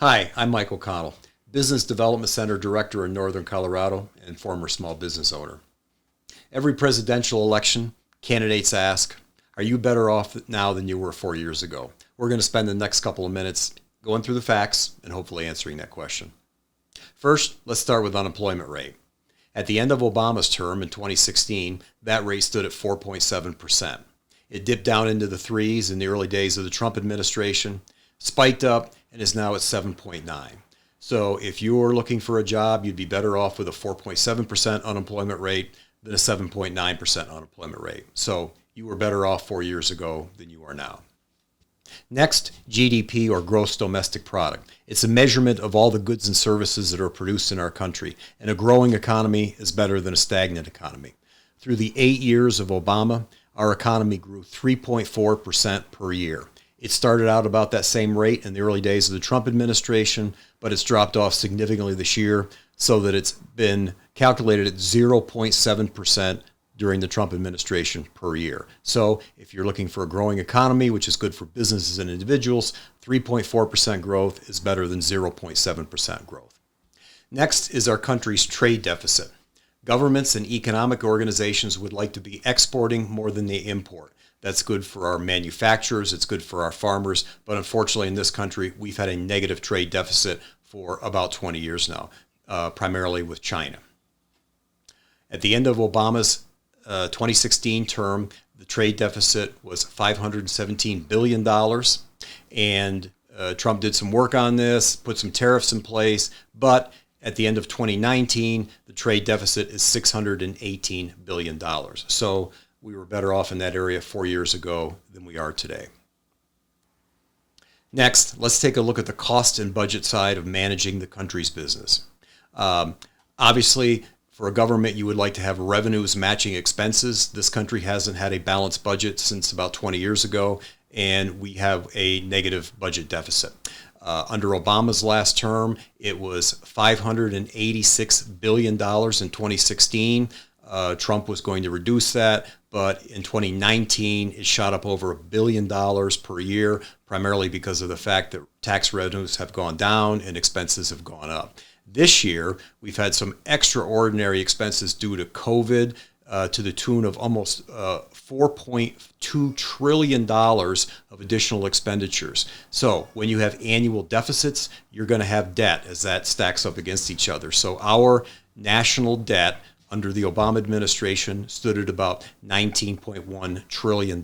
Hi, I'm Mike OConnell, Business Development Center Director in Northern Colorado and former small business owner. Every presidential election, candidates ask, are you better off now than you were 4 years ago? We're going to spend the next couple of minutes going through the facts and hopefully answering that question. First, let's start with unemployment rate. At the end of Obama's term in 2016, that rate stood at 4.7%. It dipped down into the threes in the early days of the Trump administration, spiked up, and is now at 7.9. So if you're looking for a job, you'd be better off with a 4.7% unemployment rate than a 7.9% unemployment rate. So you were better off 4 years ago than you are now. Next, GDP, or gross domestic product. It's a measurement of all the goods and services that are produced in our country, and a growing economy is better than a stagnant economy. Through the 8 years of Obama, our economy grew 3.4% per year. It started out about that same rate in the early days of the Trump administration, but it's dropped off significantly this year so that it's been calculated at 0.7% during the Trump administration per year. So if you're looking for a growing economy, which is good for businesses and individuals, 3.4% growth is better than 0.7% growth. Next is our country's trade deficit. Governments and economic organizations would like to be exporting more than they import. That's good for our manufacturers, it's good for our farmers, but unfortunately in this country, we've had a negative trade deficit for about 20 years now, primarily with China. At the end of Obama's 2016 term, the trade deficit was $517 billion, and Trump did some work on this, put some tariffs in place, but at the end of 2019, the trade deficit is $618 billion. So we were better off in that area 4 years ago than we are today. Next, let's take a look at the cost and budget side of managing the country's business. Obviously, for a government, you would like to have revenues matching expenses. This country hasn't had a balanced budget since about 20 years ago, and we have a negative budget deficit. Under Obama's last term, it was $586 billion in 2016. Trump was going to reduce that, but in 2019, it shot up over $1 billion per year, primarily because of the fact that tax revenues have gone down and expenses have gone up. This year, we've had some extraordinary expenses due to COVID to the tune of almost $4.2 trillion of additional expenditures. So when you have annual deficits, you're going to have debt as that stacks up against each other. So our national debt under the Obama administration stood at about $19.1 trillion.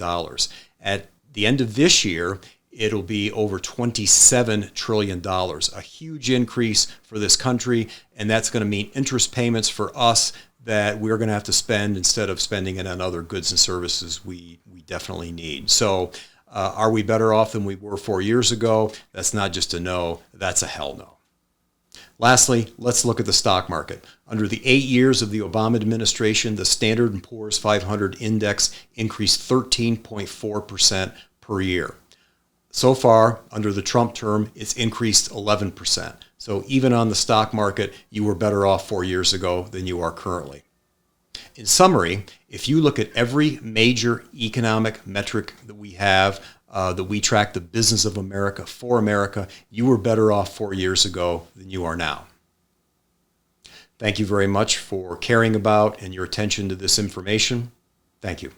At the end of this year, it'll be over $27 trillion, a huge increase for this country, and that's going to mean interest payments for us that we're going to have to spend instead of spending it on other goods and services we definitely need. So are we better off than we were 4 years ago? That's not just a no, that's a hell no. Lastly, let's look at the stock market. Under the 8 years of the Obama administration, the Standard & Poor's 500 index increased 13.4% per year. So far, under the Trump term, it's increased 11%. So even on the stock market, you were better off 4 years ago than you are currently. In summary, if you look at every major economic metric that we have, that we track the business of America for America, you were better off 4 years ago than you are now. Thank you very much for caring about and your attention to this information. Thank you.